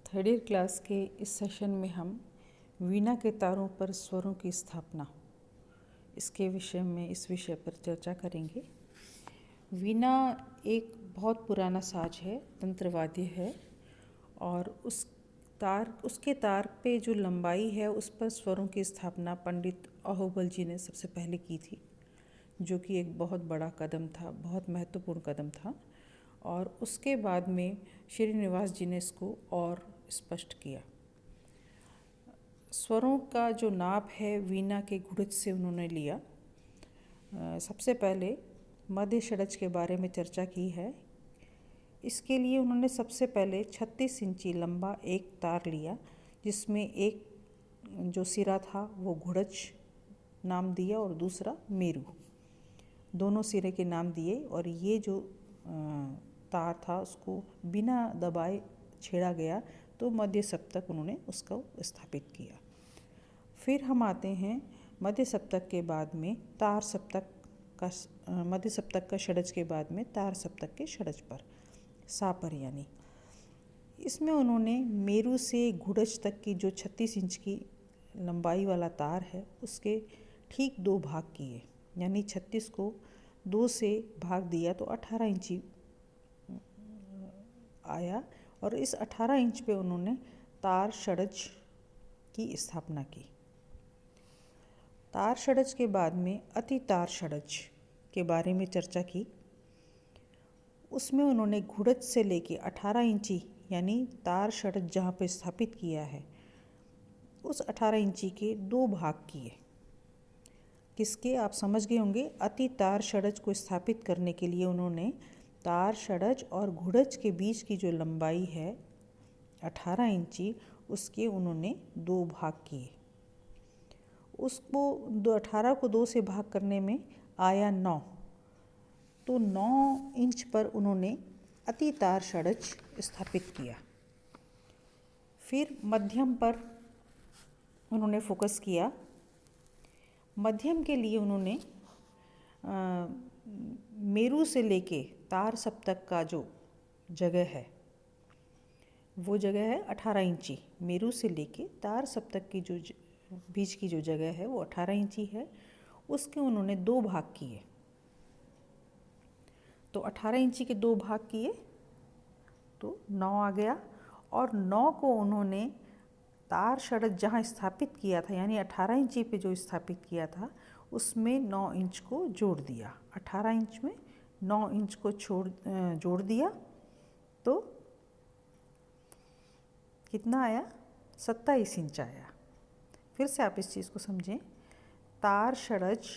Third year class के इस session में हम वीणा के तारों पर स्वरों की स्थापना इस विषय पर चर्चा करेंगे। वीणा एक बहुत पुराना साज है, तंत्रवाद्य है और उसके तार पे जो लंबाई है उस पर स्वरों की स्थापना पंडित अहोबल जी ने सबसे पहले की थी, जो कि एक बहुत बड़ा कदम था, बहुत महत्वपूर्ण कदम था। और उसके बाद में श्रीनिवास जी ने इसको और स्पष्ट किया। स्वरों का जो नाप है वीणा के गुड़ज से उन्होंने लिया। सबसे पहले मध्य षड्ज के बारे में चर्चा की है। इसके लिए उन्होंने सबसे पहले 36 इंची लंबा एक तार लिया, जिसमें एक जो सिरा था वो गुड़ज नाम दिया और दूसरा मेरू, दोनों सिरे के नाम दिए। और ये जो तार था उसको बिना दबाए छेड़ा गया तो मध्य सप्तक उन्होंने उसको स्थापित किया। फिर हम आते हैं मध्य सप्तक के बाद में तार सप्तक का, मध्य सप्तक का षड्ज के बाद में तार सप्तक के षड्ज पर, सा पर यानी। इसमें उन्होंने मेरू से गुड़ज तक की जो 36 इंच की लंबाई वाला तार है उसके ठीक 2 भाग किए, यानी 36 को 2 से भाग दिया तो 18 इंची आया। और इस 18 इंच पे उन्होंने तार षड्ज की स्थापना की। तार षड्ज के बाद में अति तार षड्ज के बारे में चर्चा की। उसमें उन्होंने गुड़ज से लेके 18 इंची यानी तार षड्ज जहाँ पे स्थापित किया है उस 18 इंची के 2 भाग किए। किसके, आप समझ गए होंगे। अति तार षड्ज को स्थापित करने के लिए उन्होंने तार षड्ज और गुड़ज के बीच की जो लंबाई है 18 इंची, उसके उन्होंने 2 भाग किए। उसको 18 को 2 से भाग करने में आया 9, तो 9 इंच पर उन्होंने अति तार षड्ज स्थापित किया। फिर मध्यम पर उन्होंने फोकस किया। मध्यम के लिए उन्होंने मेरू से लेके तार सप्तक का जो जगह है वो जगह है 18 इंची। मेरू से लेके तार सप्तक की जो बीच की जो जगह है वो 18 इंची है। उसके उन्होंने 2 भाग किए, तो 18 इंची के 2 भाग किए तो 9 आ गया। और 9 को उन्होंने तार षड्ज जहाँ स्थापित किया था, यानी 18 इंची पे जो स्थापित किया था उसमें 9 इंच को जोड़ दिया। 18 इंच में 9 इंच को जोड़ दिया तो कितना आया, 27 इंच आया। फिर से आप इस चीज़ को समझें। तार षड्ज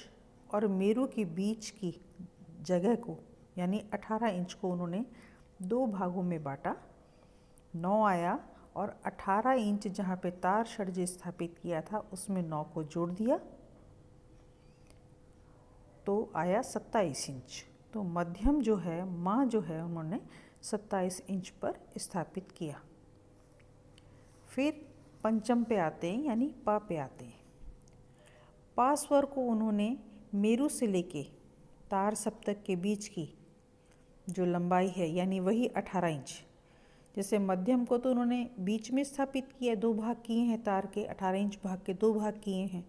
और मेरू के बीच की जगह को यानी 18 इंच को उन्होंने 2 भागों में बांटा, 9 आया। और 18 इंच जहाँ पे तार षड्ज स्थापित किया था उसमें 9 को जोड़ दिया तो आया 27 इंच। तो मध्यम जो है, माँ जो है, उन्होंने 27 इंच पर स्थापित किया। फिर पंचम पे आते हैं, यानी पा पे आते हैं। पा स्वर को उन्होंने मेरू से लेके तार सप्तक के बीच की जो लंबाई है यानी वही 18 इंच। जैसे मध्यम को तो उन्होंने बीच में स्थापित किया, 2 भाग किए हैं तार के, 18 इंच भाग के 2 भाग किए हैं।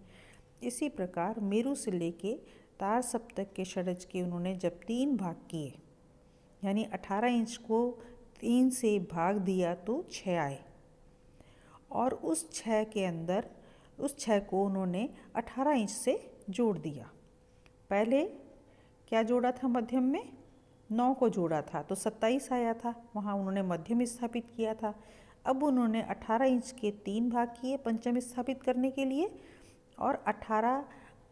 इसी प्रकार मेरू से लेके तार सप्तक के षड्ज के उन्होंने जब 3 भाग किए, यानी 18 इंच को 3 से भाग दिया तो 6 आए। और उस 6 के अंदर उस 6 को उन्होंने 18 इंच से जोड़ दिया। पहले क्या जोड़ा था मध्यम में, 9 को जोड़ा था तो 27 आया था, वहाँ उन्होंने मध्यम स्थापित किया था। अब उन्होंने 18 इंच के 3 भाग किए पंचम स्थापित करने के लिए, और 18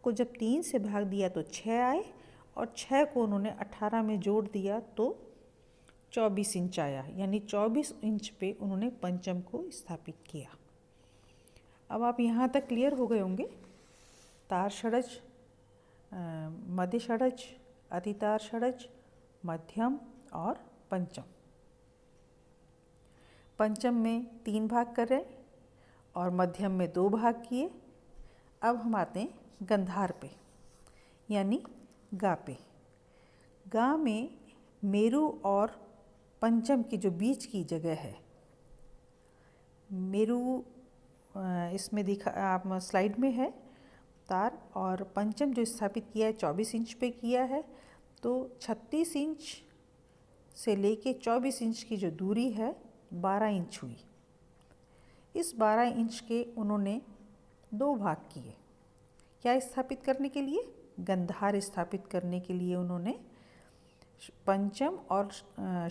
को जब 3 से भाग दिया तो 6 आए, और 6 को उन्होंने 18 में जोड़ दिया तो 24 इंच आया, यानी 24 इंच पे उन्होंने पंचम को स्थापित किया। अब आप यहाँ तक क्लियर हो गए होंगे। तार षड्ज, मध्य षड्ज, अति तार षड्ज, मध्यम और पंचम। पंचम में 3 भाग कर रहे और मध्यम में 2 भाग किए। अब हम आते हैं गंधार पे, यानी गा पे। गा में मेरू और पंचम की जो बीच की जगह है मेरु इसमें दिखा आप स्लाइड में है तार, और पंचम जो स्थापित किया है 24 इंच पे किया है। तो 36 इंच से लेके 24 इंच की जो दूरी है 12 इंच हुई। इस 12 इंच के उन्होंने 2 भाग किए। क्या स्थापित करने के लिए? गंधार स्थापित करने के लिए उन्होंने पंचम और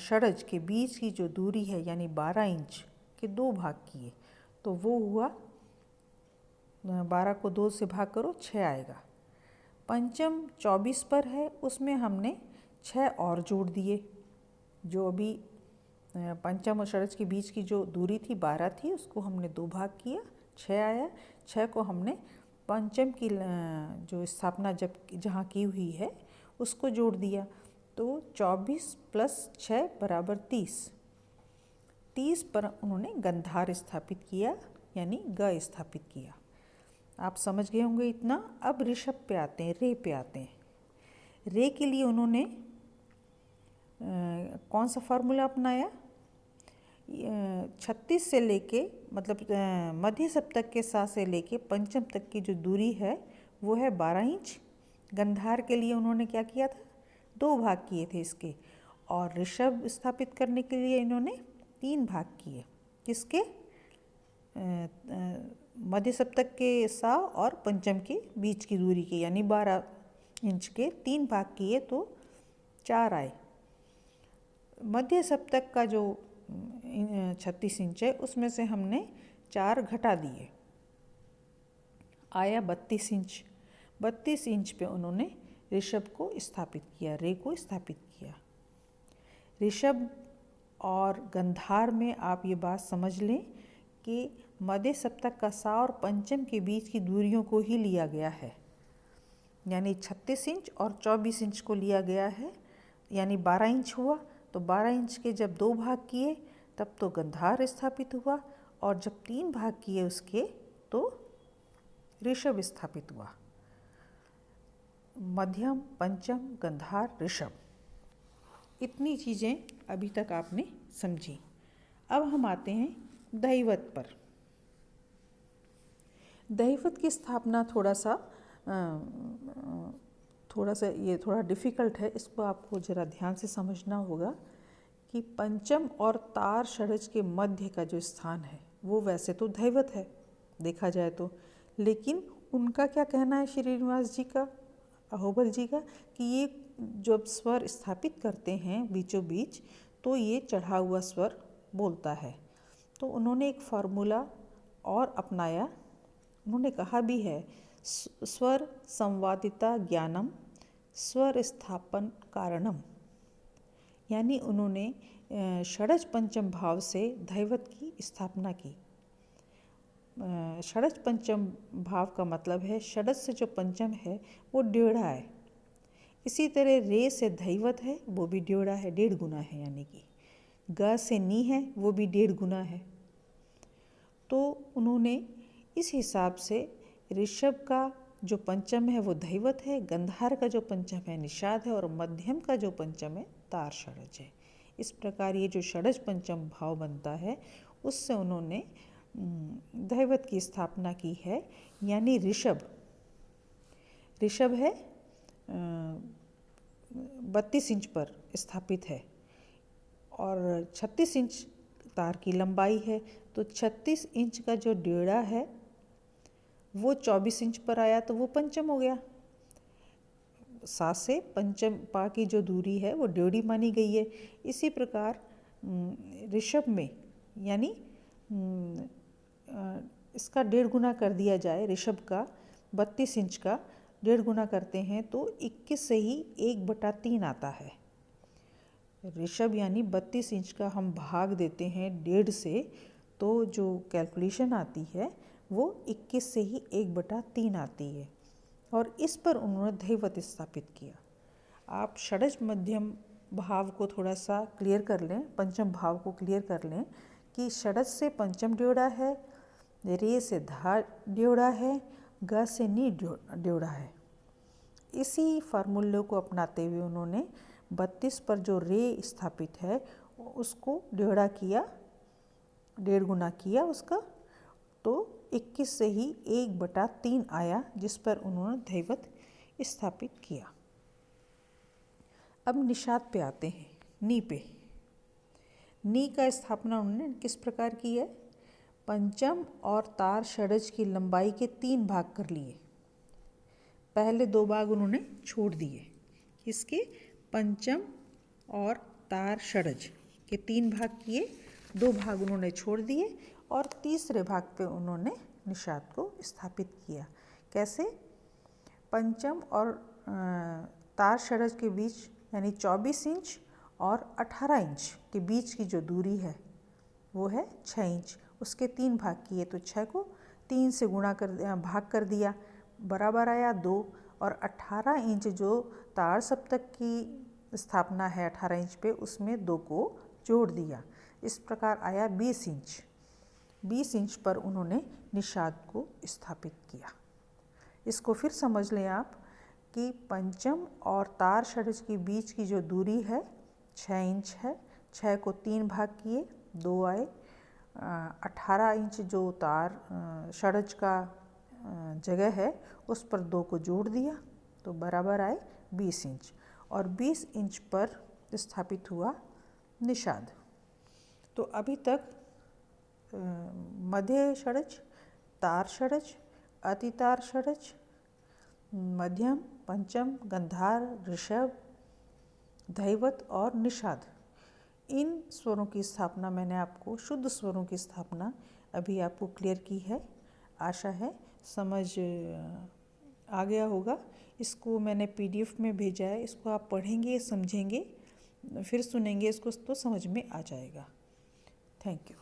षडज के बीच की जो दूरी है यानी 12 इंच के 2 भाग किए। तो वो हुआ 12 को 2 से भाग करो 6 आएगा। पंचम 24 पर है, उसमें हमने 6 और जोड़ दिए। जो अभी पंचम और षडज के बीच की जो दूरी थी 12 थी, उसको हमने 2 भाग किया, 6 आया। 6 को हमने पंचम की जो स्थापना जब जहाँ की हुई है उसको जोड़ दिया। तो 24 + 6 = 30। 30 पर उन्होंने गंधार स्थापित किया यानी ग स्थापित किया। आप समझ गए होंगे इतना। अब ऋषभ पे आते हैं, रे पे आते हैं। रे के लिए उन्होंने कौन सा फार्मूला अपनाया? 36 से लेके मतलब मध्य सप्तक के सा से लेके पंचम तक की जो दूरी है वो है 12 इंच। गंधार के लिए उन्होंने क्या किया था? 2 भाग किए थे इसके। और ऋषभ स्थापित करने के लिए इन्होंने 3 भाग किए। किसके? मध्य सप्तक के सा और पंचम के बीच की दूरी के यानी 12 इंच के 3 भाग किए तो 4 आए। मध्य सप्तक का जो 36 इंच है उसमें से हमने 4 घटा दिए, आया 32 इंच। 32 इंच पे उन्होंने ऋषभ को स्थापित किया, रे को स्थापित किया। ऋषभ और गंधार में आप ये बात समझ लें कि मध्य सप्तक का सा और पंचम के बीच की दूरियों को ही लिया गया है, यानी 36 इंच और 24 इंच को लिया गया है, यानी 12 इंच हुआ। तो 12 इंच के जब 2 भाग किए तब तो गंधार स्थापित हुआ, और जब 3 भाग किए उसके तो ऋषभ स्थापित हुआ। मध्यम, पंचम, गंधार, ऋषभ, इतनी चीज़ें अभी तक आपने समझी। अब हम आते हैं दैवत पर। दैवत की स्थापना थोड़ा सा ये थोड़ा डिफ़िकल्ट है, इसको आपको ज़रा ध्यान से समझना होगा कि पंचम और तार षडज के मध्य का जो स्थान है वो वैसे तो दैवत है देखा जाए तो, लेकिन उनका क्या कहना है श्रीनिवास जी का, अहोबल जी का, कि ये जब स्वर स्थापित करते हैं बीचों बीच तो ये चढ़ा हुआ स्वर बोलता है। तो उन्होंने एक फार्मूला और अपनाया। उन्होंने कहा भी है, स्वर संवादिता ज्ञानम स्वर स्थापन कारणम, यानी उन्होंने षडज पंचम भाव से दैवत की स्थापना की। षडज पंचम भाव का मतलब है षडज से जो पंचम है वो 1.5 है। इसी तरह रे से दैवत है वो भी 1.5 है, 1.5 गुना है, यानी कि ग से नी है वो भी 1.5 गुना है। तो उन्होंने इस हिसाब से ऋषभ का जो पंचम है वो दैवत है, गंधार का जो पंचम है निषाद है, और मध्यम का जो पंचम है तार षडज है। इस प्रकार ये जो षडज पंचम भाव बनता है उससे उन्होंने दैवत की स्थापना की है, यानी ऋषभ है 32 इंच पर स्थापित है और 36 इंच तार की लंबाई है। तो 36 इंच का जो 1.5 है वो 24 इंच पर आया तो वो पंचम हो गया। सा से पंचम पा की जो दूरी है वो 1.5 मानी गई है। इसी प्रकार ऋषभ में यानी इसका 1.5 गुना कर दिया जाए, ऋषभ का 32 इंच का 1.5 गुना करते हैं तो 21 से ही 1/3 आता है। ऋषभ यानी 32 इंच का हम भाग देते हैं 1.5 से, तो जो कैलकुलेशन आती है वो 21 से ही 1/3 आती है, और इस पर उन्होंने दैवत स्थापित किया। आप षडज मध्यम भाव को थोड़ा सा क्लियर कर लें, पंचम भाव को क्लियर कर लें कि षडज से पंचम 1.5 है, रे से धा 1.5 है, ग से नी 1.5 है। इसी फार्मूले को अपनाते हुए उन्होंने 32 पर जो रे स्थापित है उसको 1.5 किया, 1.5 गुना किया उसका, तो 21 से ही 1/3 आया, जिस पर उन्होंने दैवत स्थापित किया। अब निषाद पे आते हैं, नी पे। नी का स्थापना उन्होंने किस प्रकार की है? पंचम और तार षड्ज की लंबाई के 3 भाग कर लिए। पहले 2 भाग उन्होंने छोड़ दिए। किसके? पंचम और तार षड्ज के 3 भाग किए, 2 भाग उन्होंने छोड़ दिए और तीसरे भाग पे उन्होंने निषाद को स्थापित किया। कैसे? पंचम और तार षड्ज के बीच यानी 24 इंच और 18 इंच के बीच की जो दूरी है वो है 6 इंच। उसके 3 भाग किए, तो 6 को 3 से भाग कर दिया, बराबर आया 2। और 18 इंच जो तार सप्तक की स्थापना है 18 इंच पे, उसमें 2 को जोड़ दिया। इस प्रकार आया 20 इंच। 20 इंच पर उन्होंने निषाद को स्थापित किया। इसको फिर समझ लें आप कि पंचम और तार षड्ज के बीच की जो दूरी है 6 इंच है। 6 को 3 भाग किए, 2 आए। 18 इंच जो तार षड्ज का जगह है उस पर 2 को जोड़ दिया, तो बराबर आए 20 इंच। और 20 इंच पर स्थापित हुआ निषाद। तो अभी तक मध्य षड्ज, तार षड्ज, अतितार षड्ज, मध्यम, पंचम, गंधार, ऋषभ, दैवत और निषाद, इन स्वरों की स्थापना मैंने आपको, शुद्ध स्वरों की स्थापना अभी आपको क्लियर की है। आशा है समझ आ गया होगा। इसको मैंने PDF में भेजा है, इसको आप पढ़ेंगे, समझेंगे, फिर सुनेंगे इसको, तो समझ में आ जाएगा। Thank you.